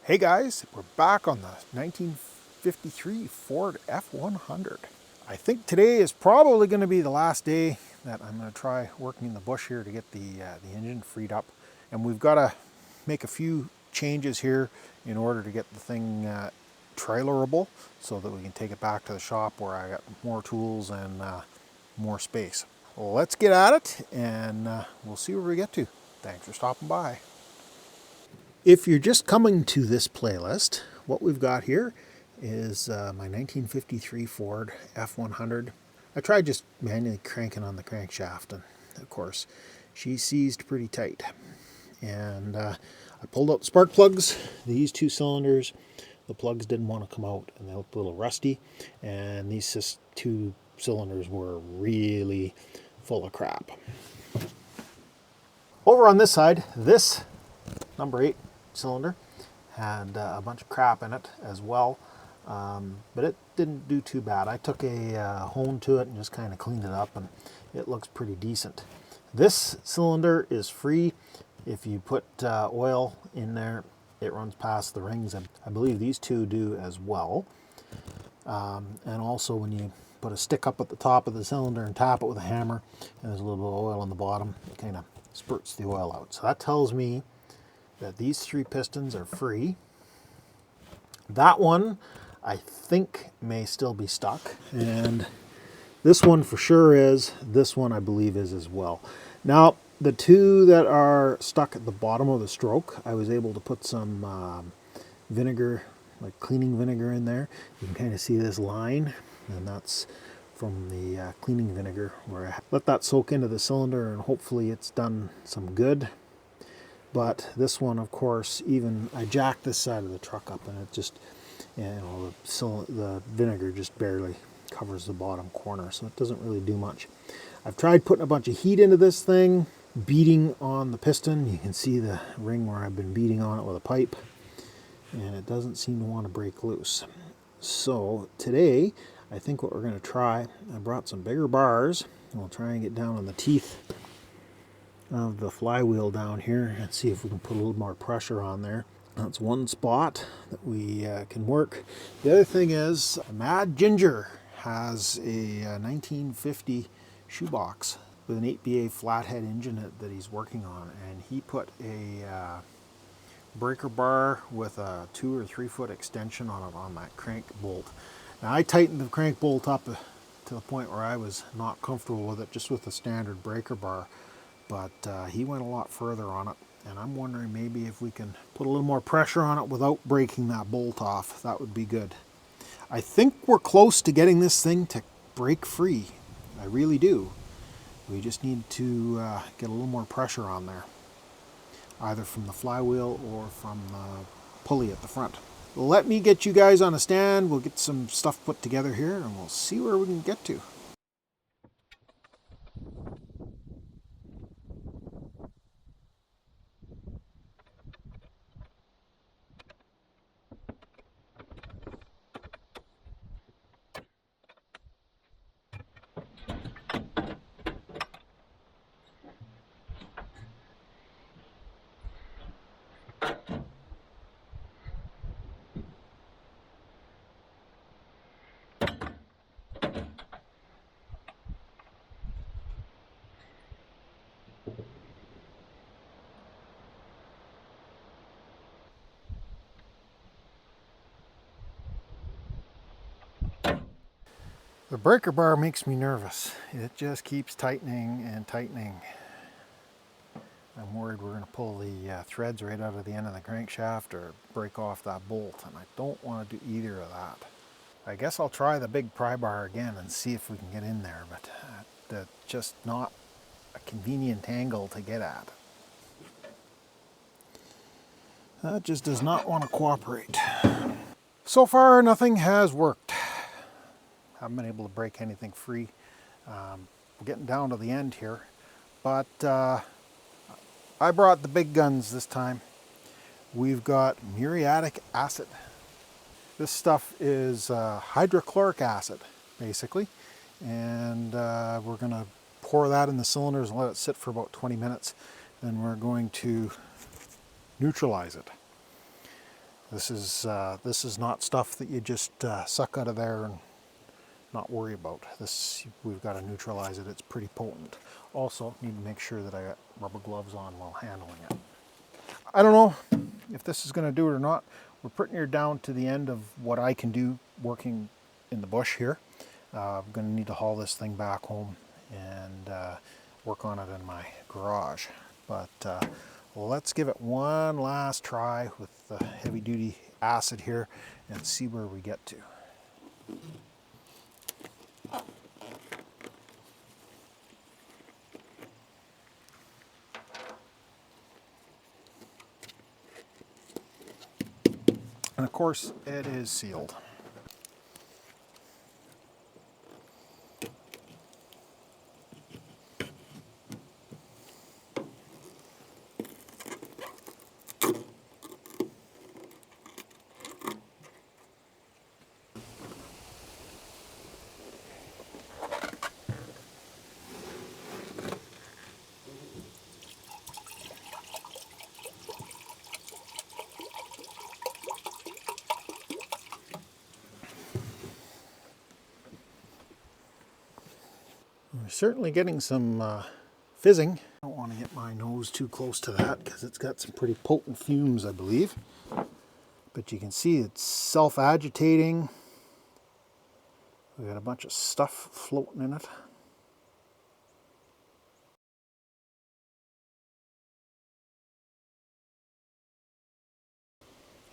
Hey guys, we're back on the 1953 Ford F100. I think today is probably going to be the last day that I'm going to try working in the bush here to get the engine freed up. And we've got to make a few changes here in order to get the thing trailerable so that we can take it back to the shop where I got more tools and more space. Well, let's get at it and we'll see where we get to. Thanks for stopping by. If you're just coming to this playlist, what we've got here is my 1953 Ford F100. I tried just manually cranking on the crankshaft, and of course, she seized pretty tight. And I pulled out the spark plugs, these two cylinders. The plugs didn't want to come out, and they looked a little rusty. And these two cylinders were really full of crap. Over on this side, this number 8 cylinder had a bunch of crap in it as well, but it didn't do too bad. I took a hone to it and just kind of cleaned it up, and it looks pretty decent. This cylinder is free. If you put oil in there, it runs past the rings, and I believe these two do as well. And also when you put a stick up at the top of the cylinder and tap it with a hammer, and there's a little bit of oil on the bottom, it kind of spurts the oil out. So that tells me that these 3 pistons are free. That one I think may still be stuck, and this one for sure is. This one I believe is as well. Now the 2 that are stuck at the bottom of the stroke, I was able to put some vinegar, like cleaning vinegar, in there. You can kind of see this line, and that's from the cleaning vinegar, where I let that soak into the cylinder, and hopefully it's done some good. But this one, of course, even I jacked this side of the truck up, and it just, the vinegar just barely covers the bottom corner, so it doesn't really do much. I've tried putting a bunch of heat into this thing, beating on the piston. You can see the ring where I've been beating on it with a pipe, and it doesn't seem to want to break loose. So today, I think what we're going to try, I brought some bigger bars, and we'll try and get down on the teeth of the flywheel down here and see if we can put a little more pressure on there. That's one spot that we can work. The other thing is, Mad Ginger has a 1950 shoebox with an 8BA Flathead engine that he's working on, and he put a breaker bar with a 2 or 3 foot extension on it on that crank bolt. Now I tightened the crank bolt up to the point where I was not comfortable with it just with the standard breaker bar. But he went a lot further on it, and I'm wondering maybe if we can put a little more pressure on it without breaking that bolt off. That would be good. I think we're close to getting this thing to break free. I really do. We just need to get a little more pressure on there, either from the flywheel or from the pulley at the front. Let me get you guys on a stand. We'll get some stuff put together here, and we'll see where we can get to. The breaker bar makes me nervous. It just keeps tightening and tightening. I'm worried we're going to pull the threads right out of the end of the crankshaft or break off that bolt, and I don't want to do either of that. I guess I'll try the big pry bar again and see if we can get in there, but that's just not a convenient angle to get at. That just does not want to cooperate. So far, nothing has worked. Haven't been able to break anything free. We're getting down to the end here, but I brought the big guns this time. We've got Muriatic Acid. This stuff is hydrochloric acid, basically, and we're going to pour that in the cylinders and let it sit for about 20 minutes. Then we're going to neutralize it. This is not stuff that you just suck out of there and not worry about. This, we've got to neutralize it. It's pretty potent. Also, need to make sure that I got rubber gloves on while handling it. I don't know if this is going to do it or not. We're pretty near down to the end of what I can do working in the bush here. I'm going to need to haul this thing back home and work on it in my garage. But let's give it one last try with the heavy duty acid here and see where we get to. And of course, it is sealed. We're certainly getting some fizzing. I don't want to get my nose too close to that because it's got some pretty potent fumes, I believe. But you can see it's self-agitating. We got a bunch of stuff floating in it.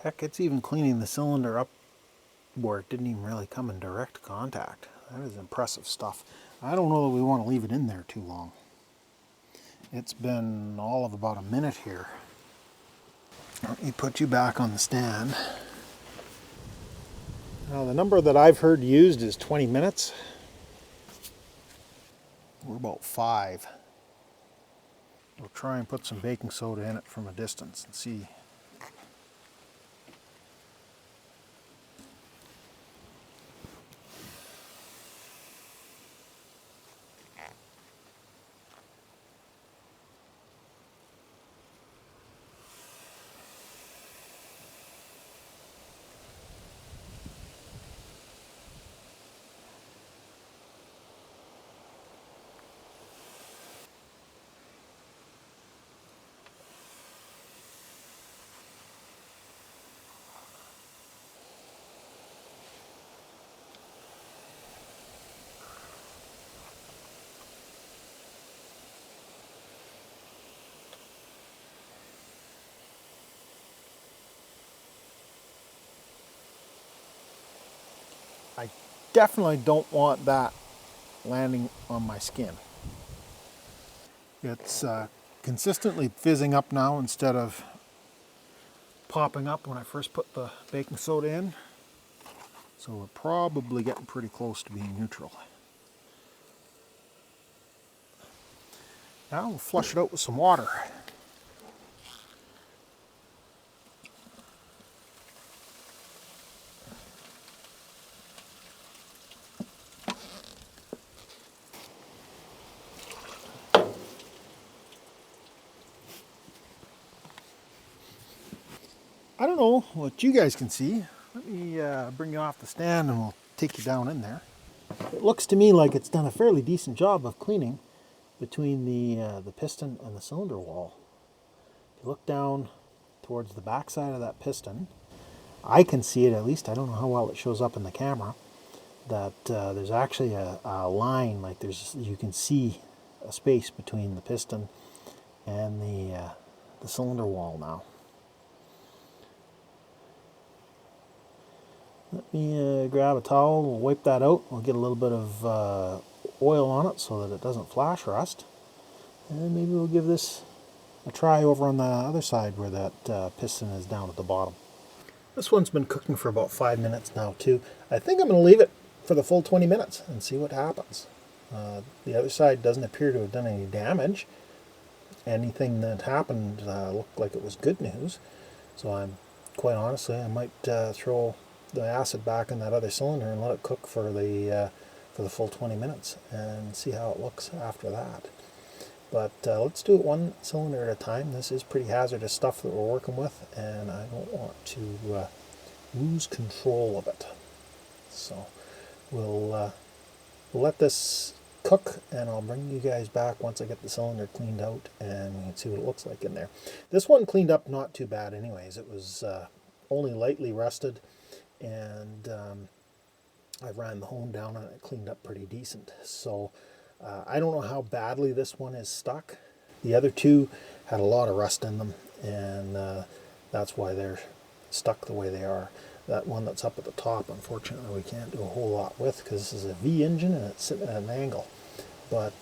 Heck, it's even cleaning the cylinder up where it didn't even really come in direct contact. That is impressive stuff. I don't know that we want to leave it in there too long. It's been all of about a minute here. Let me put you back on the stand. Now the number that I've heard used is 20 minutes. We're about 5. We'll try and put some baking soda in it from a distance and see. I definitely don't want that landing on my skin. It's consistently fizzing up now instead of popping up when I first put the baking soda in. So we're probably getting pretty close to being neutral. Now we'll flush it out with some water. I don't know what you guys can see. Let me bring you off the stand and we'll take you down in there. It looks to me like it's done a fairly decent job of cleaning between the piston and the cylinder wall. If you look down towards the back side of that piston, I can see it at least. I don't know how well it shows up in the camera. That there's actually a line, like you can see a space between the piston and the cylinder wall now. Let me grab a towel, we'll wipe that out, we'll get a little bit of oil on it so that it doesn't flash rust. And maybe we'll give this a try over on the other side where that piston is down at the bottom. This one's been cooking for about 5 minutes now too. I think I'm going to leave it for the full 20 minutes and see what happens. The other side doesn't appear to have done any damage. Anything that happened looked like it was good news. So quite honestly, I might throw the acid back in that other cylinder and let it cook for the full 20 minutes and see how it looks after that. But let's do it one cylinder at a time. This is pretty hazardous stuff that we're working with, and I don't want to lose control of it. So we'll let this cook, and I'll bring you guys back once I get the cylinder cleaned out and we can see what it looks like in there. This one cleaned up not too bad anyways. It was only lightly rusted, and I ran the hone down and it cleaned up pretty decent. So I don't know how badly this one is stuck. The other two had a lot of rust in them, and that's why they're stuck the way they are. That one that's up at the top, unfortunately, we can't do a whole lot with because this is a V engine and it's sitting at an angle. But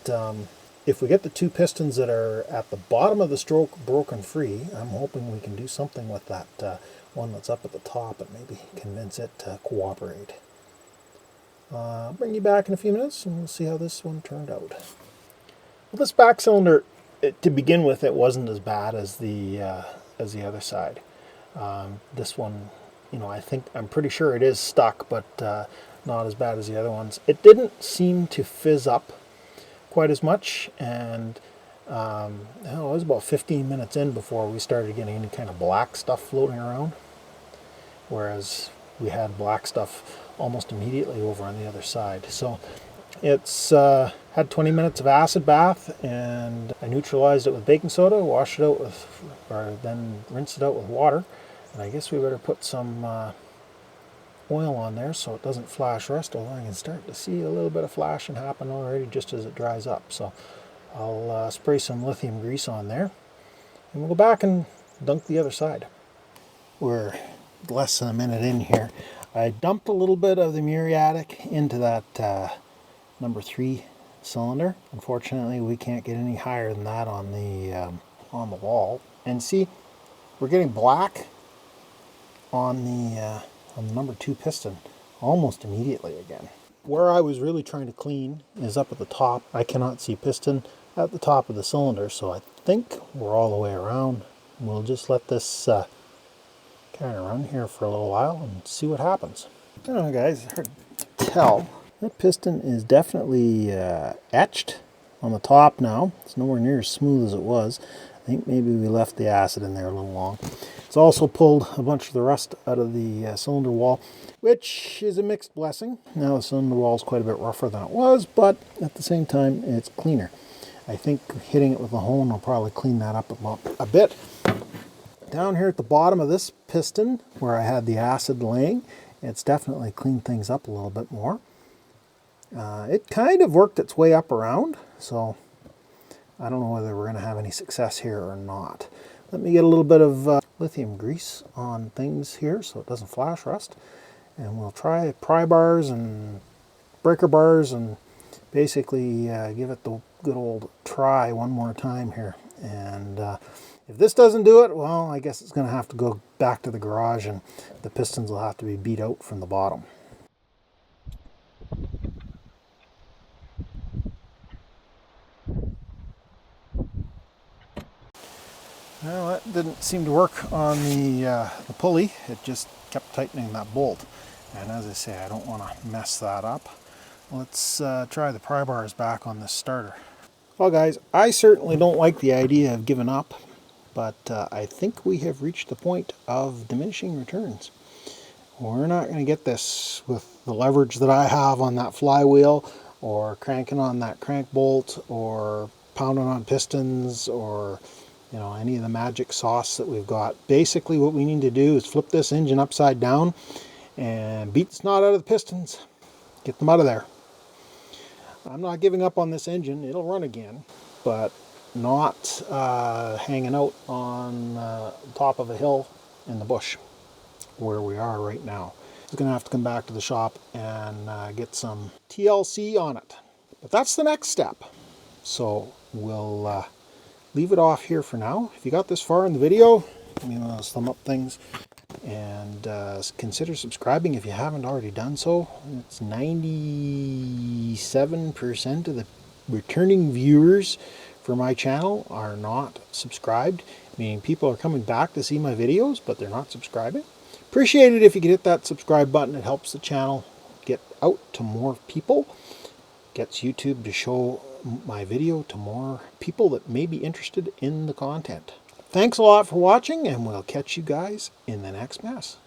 if we get the two pistons that are at the bottom of the stroke broken free, I'm hoping we can do something with that one that's up at the top and maybe convince it to cooperate. I'll bring you back in a few minutes and we'll see how this one turned out. Well, this back cylinder, to begin with, it wasn't as bad as the other side. This one, you know, I'm pretty sure it is stuck, but not as bad as the other ones. It didn't seem to fizz up quite as much, and it was about 15 minutes in before we started getting any kind of black stuff floating around, whereas we had black stuff almost immediately over on the other side. So it's had 20 minutes of acid bath, and I neutralized it with baking soda, washed it out with, or then rinsed it out with water. And I guess we better put some oil on there so it doesn't flash rust, although I can start to see a little bit of flashing happen already just as it dries up. So I'll spray some lithium grease on there, and we'll go back and dunk the other side. We're less than a minute in here. I dumped a little bit of the Muriatic into that number 3 cylinder. Unfortunately, we can't get any higher than that on the wall. And see, we're getting black on the number 2 piston almost immediately again. Where I was really trying to clean is up at the top. I cannot see piston at the top of the cylinder, so I think we're all the way around. We'll just let this kind of run here for a little while and see what happens. I don't know, guys, it's hard to tell. That piston is definitely etched on the top now. It's nowhere near as smooth as it was. I think maybe we left the acid in there a little long. It's also pulled a bunch of the rust out of the cylinder wall, which is a mixed blessing. Now the cylinder wall is quite a bit rougher than it was, but at the same time it's cleaner. I think hitting it with a hone will probably clean that up a bit. Down here at the bottom of this piston, where I had the acid laying, it's definitely cleaned things up a little bit more. It kind of worked its way up around, so I don't know whether we're going to have any success here or not. Let me get a little bit of lithium grease on things here so it doesn't flash rust. And we'll try pry bars and breaker bars and basically give it the good old try one more time here. And if this doesn't do it, well, I guess it's going to have to go back to the garage and the pistons will have to be beat out from the bottom. Well, that didn't seem to work on the pulley. It just kept tightening that bolt. And as I say, I don't want to mess that up. Let's try the pry bars back on this starter. Well, guys, I certainly don't like the idea of giving up, but I think we have reached the point of diminishing returns. We're not going to get this with the leverage that I have on that flywheel, or cranking on that crank bolt, or pounding on pistons, or any of the magic sauce that we've got. Basically what we need to do is flip this engine upside down and beat the snot out of the pistons. Get them out of there. I'm not giving up on this engine. It'll run again, but not hanging out on top of a hill in the bush where we are right now. It's going to have to come back to the shop and get some TLC on it. But that's the next step. So we'll leave it off here for now. If you got this far in the video, give me one of those thumb up things, and consider subscribing if you haven't already done so. It's 97% of the returning viewers for my channel are not subscribed, meaning people are coming back to see my videos, but they're not subscribing. Appreciate it if you could hit that subscribe button. It helps the channel get out to more people, gets YouTube to show my video to more people that may be interested in the content. Thanks a lot for watching, and we'll catch you guys in the next mess.